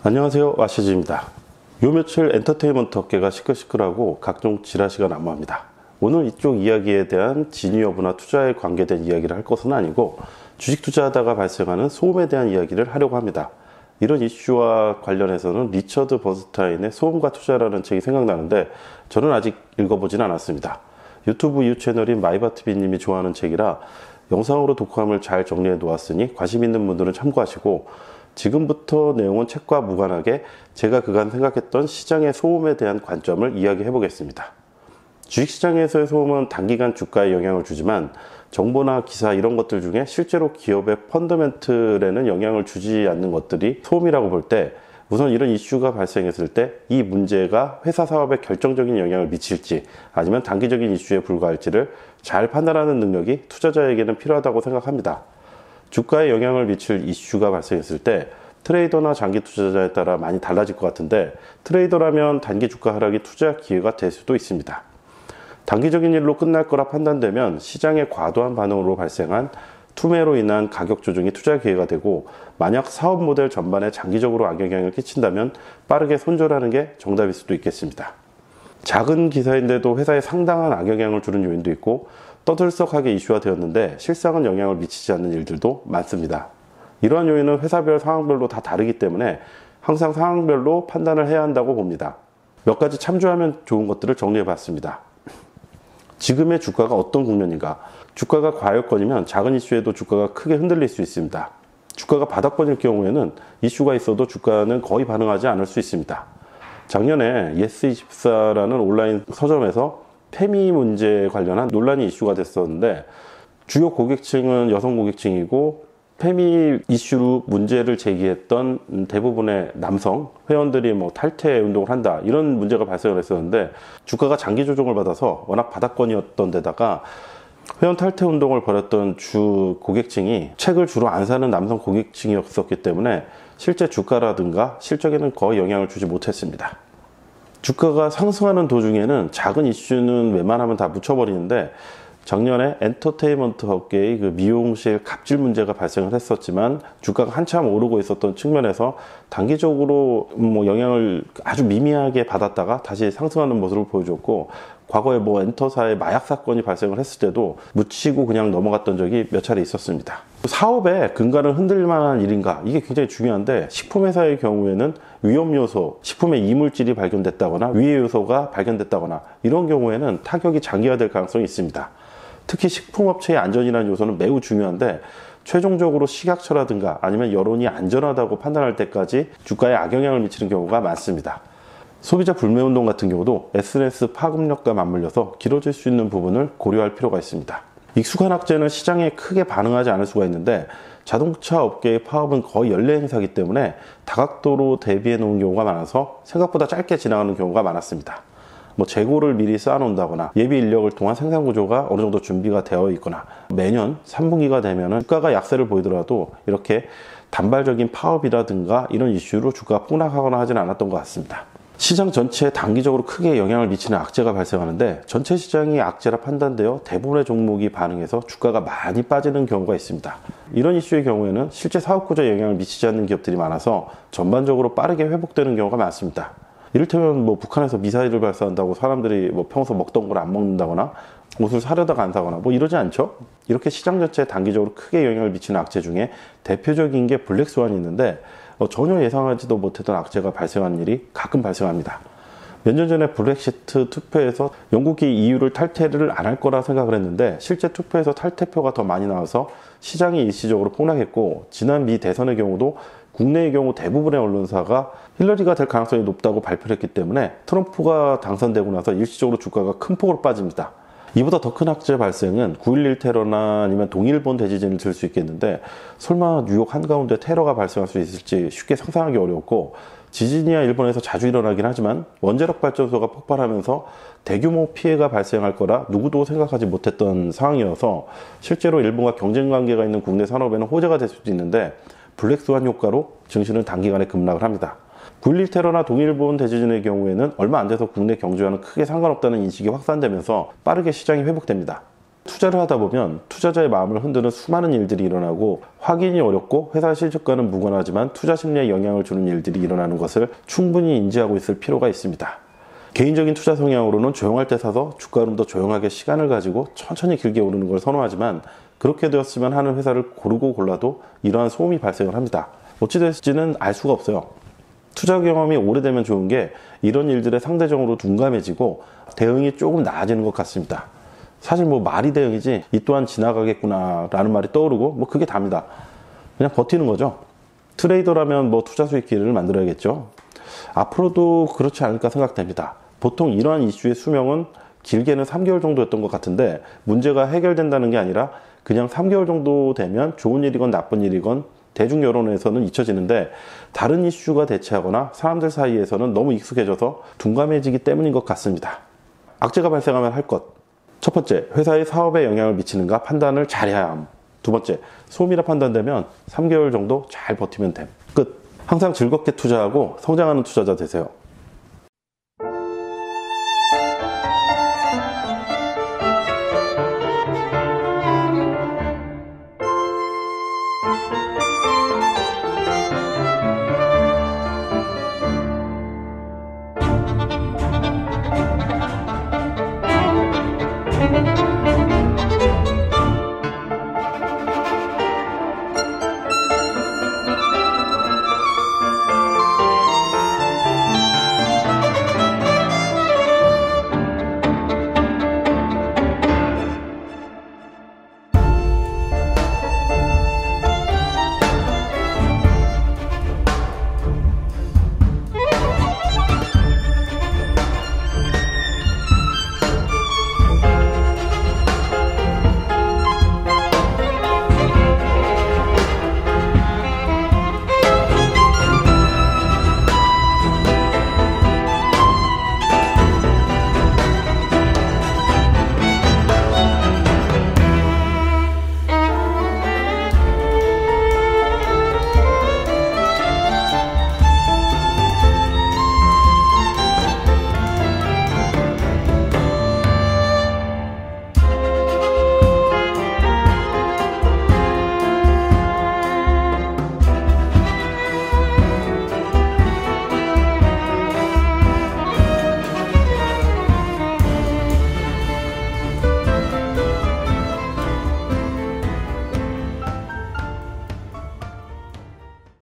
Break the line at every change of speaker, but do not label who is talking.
안녕하세요, 와시즈입니다. 요 며칠 엔터테인먼트 업계가 시끌시끌하고 각종 지라시가 난무합니다. 오늘 이쪽 이야기에 대한 진위 여부나 투자에 관계된 이야기를 할 것은 아니고 주식 투자하다가 발생하는 소음에 대한 이야기를 하려고 합니다. 이런 이슈와 관련해서는 리처드 버스타인의 소음과 투자라는 책이 생각나는데 저는 아직 읽어보진 않았습니다. 유튜브 이웃 채널인 마이바트비님이 좋아하는 책이라 영상으로 독후감을 잘 정리해 놓았으니 관심 있는 분들은 참고하시고, 지금부터 내용은 책과 무관하게 제가 그간 생각했던 시장의 소음에 대한 관점을 이야기해 보겠습니다. 주식시장에서의 소음은 단기간 주가에 영향을 주지만 정보나 기사 이런 것들 중에 실제로 기업의 펀더멘틀에는 영향을 주지 않는 것들이 소음이라고 볼 때, 우선 이런 이슈가 발생했을 때 이 문제가 회사 사업에 결정적인 영향을 미칠지 아니면 단기적인 이슈에 불과할지를 잘 판단하는 능력이 투자자에게는 필요하다고 생각합니다. 주가에 영향을 미칠 이슈가 발생했을 때 트레이더나 장기 투자자에 따라 많이 달라질 것 같은데, 트레이더라면 단기 주가 하락이 투자 기회가 될 수도 있습니다. 단기적인 일로 끝날 거라 판단되면 시장의 과도한 반응으로 발생한 투매로 인한 가격 조정이 투자 기회가 되고, 만약 사업 모델 전반에 장기적으로 악영향을 끼친다면 빠르게 손절하는 게 정답일 수도 있겠습니다. 작은 기사인데도 회사에 상당한 악영향을 주는 요인도 있고 떠들썩하게 이슈화 되었는데 실상은 영향을 미치지 않는 일들도 많습니다. 이러한 요인은 회사별 상황별로 다 다르기 때문에 항상 상황별로 판단을 해야 한다고 봅니다. 몇 가지 참조하면 좋은 것들을 정리해 봤습니다. 지금의 주가가 어떤 국면인가? 주가가 과열권이면 작은 이슈에도 주가가 크게 흔들릴 수 있습니다. 주가가 바닥권일 경우에는 이슈가 있어도 주가는 거의 반응하지 않을 수 있습니다. 작년에 예스24라는 온라인 서점에서 페미 문제 관련한 논란이 이슈가 됐었는데, 주요 고객층은 여성 고객층이고 페미 이슈로 문제를 제기했던 대부분의 남성 회원들이 탈퇴 운동을 한다, 이런 문제가 발생을 했었는데, 주가가 장기 조정을 받아서 워낙 바닥권이었던 데다가 회원 탈퇴 운동을 벌였던 주 고객층이 책을 주로 안 사는 남성 고객층이었기 때문에 실제 주가라든가 실적에는 거의 영향을 주지 못했습니다. 주가가 상승하는 도중에는 작은 이슈는 웬만하면 다 묻혀버리는데, 작년에 엔터테인먼트 업계의 그 미용실 갑질 문제가 발생을 했었지만 주가가 한참 오르고 있었던 측면에서 단기적으로 영향을 아주 미미하게 받았다가 다시 상승하는 모습을 보여줬고, 과거에 엔터사의 마약 사건이 발생을 했을 때도 묻히고 그냥 넘어갔던 적이 몇 차례 있었습니다. 사업의 근간을 흔들 만한 일인가, 이게 굉장히 중요한데, 식품회사의 경우에는 위험 요소, 식품의 이물질이 발견됐다거나 위해 요소가 발견됐다거나 이런 경우에는 타격이 장기화될 가능성이 있습니다. 특히 식품업체의 안전이라는 요소는 매우 중요한데, 최종적으로 식약처라든가 아니면 여론이 안전하다고 판단할 때까지 주가에 악영향을 미치는 경우가 많습니다. 소비자 불매운동 같은 경우도 SNS 파급력과 맞물려서 길어질 수 있는 부분을 고려할 필요가 있습니다. 익숙한 악재는 시장에 크게 반응하지 않을 수가 있는데, 자동차 업계의 파업은 거의 연례 행사이기 때문에 다각도로 대비해 놓은 경우가 많아서 생각보다 짧게 지나가는 경우가 많았습니다. 재고를 미리 쌓아놓는다거나 예비 인력을 통한 생산 구조가 어느 정도 준비가 되어 있거나, 매년 3분기가 되면 주가가 약세를 보이더라도 이렇게 단발적인 파업이라든가 이런 이슈로 주가가 폭락하거나 하지는 않았던 것 같습니다. 시장 전체에 단기적으로 크게 영향을 미치는 악재가 발생하는데, 전체 시장이 악재라 판단되어 대부분의 종목이 반응해서 주가가 많이 빠지는 경우가 있습니다. 이런 이슈의 경우에는 실제 사업 구조에 영향을 미치지 않는 기업들이 많아서 전반적으로 빠르게 회복되는 경우가 많습니다. 이를테면 북한에서 미사일을 발사한다고 사람들이 평소 먹던 걸 안 먹는다거나 옷을 사려다가 안 사거나 이러지 않죠? 이렇게 시장 전체에 단기적으로 크게 영향을 미치는 악재 중에 대표적인 게 블랙스완이 있는데, 전혀 예상하지도 못했던 악재가 발생한 일이 가끔 발생합니다. 몇 년 전에 브렉시트 투표에서 영국이 EU를 탈퇴를 안 할 거라 생각을 했는데, 실제 투표에서 탈퇴표가 더 많이 나와서 시장이 일시적으로 폭락했고, 지난 미 대선의 경우도 국내의 경우 대부분의 언론사가 힐러리가 될 가능성이 높다고 발표를 했기 때문에 트럼프가 당선되고 나서 일시적으로 주가가 큰 폭으로 빠집니다. 이보다 더 큰 악재 발생은 9.11 테러나 아니면 동일본 대지진을 들 수 있겠는데, 설마 뉴욕 한가운데 테러가 발생할 수 있을지 쉽게 상상하기 어려웠고, 지진이야 일본에서 자주 일어나긴 하지만 원자력 발전소가 폭발하면서 대규모 피해가 발생할 거라 누구도 생각하지 못했던 상황이어서 실제로 일본과 경쟁 관계가 있는 국내 산업에는 호재가 될 수도 있는데, 블랙스완 효과로 증시는 단기간에 급락을 합니다. 9.11 테러나 동일본 대지진의 경우에는 얼마 안 돼서 국내 경제와는 크게 상관없다는 인식이 확산되면서 빠르게 시장이 회복됩니다. 투자를 하다 보면 투자자의 마음을 흔드는 수많은 일들이 일어나고 확인이 어렵고 회사 실적과는 무관하지만 투자 심리에 영향을 주는 일들이 일어나는 것을 충분히 인지하고 있을 필요가 있습니다. 개인적인 투자 성향으로는 조용할 때 사서 주가는 더 조용하게 시간을 가지고 천천히 길게 오르는 걸 선호하지만 그렇게 되었으면 하는 회사를 고르고 골라도 이러한 소음이 발생을 합니다. 어찌 될지는 알 수가 없어요. 투자 경험이 오래되면 좋은 게 이런 일들에 상대적으로 둔감해지고 대응이 조금 나아지는 것 같습니다. 사실 뭐 말이 대응이지 이 또한 지나가겠구나 라는 말이 떠오르고 뭐 그게 답니다. 그냥 버티는 거죠. 트레이더라면 뭐 투자 수익 기회를 만들어야겠죠. 앞으로도 그렇지 않을까 생각됩니다. 보통 이러한 이슈의 수명은 길게는 3개월 정도였던 것 같은데 문제가 해결된다는 게 아니라 그냥 3개월 정도 되면 좋은 일이건 나쁜 일이건 대중 여론에서는 잊혀지는데 다른 이슈가 대체하거나 사람들 사이에서는 너무 익숙해져서 둔감해지기 때문인 것 같습니다. 악재가 발생하면 할 것. 첫 번째, 회사의 사업에 영향을 미치는가 판단을 잘해야 함. 두 번째, 소음이라 판단되면 3개월 정도 잘 버티면 됨. 끝. 항상 즐겁게 투자하고 성장하는 투자자 되세요.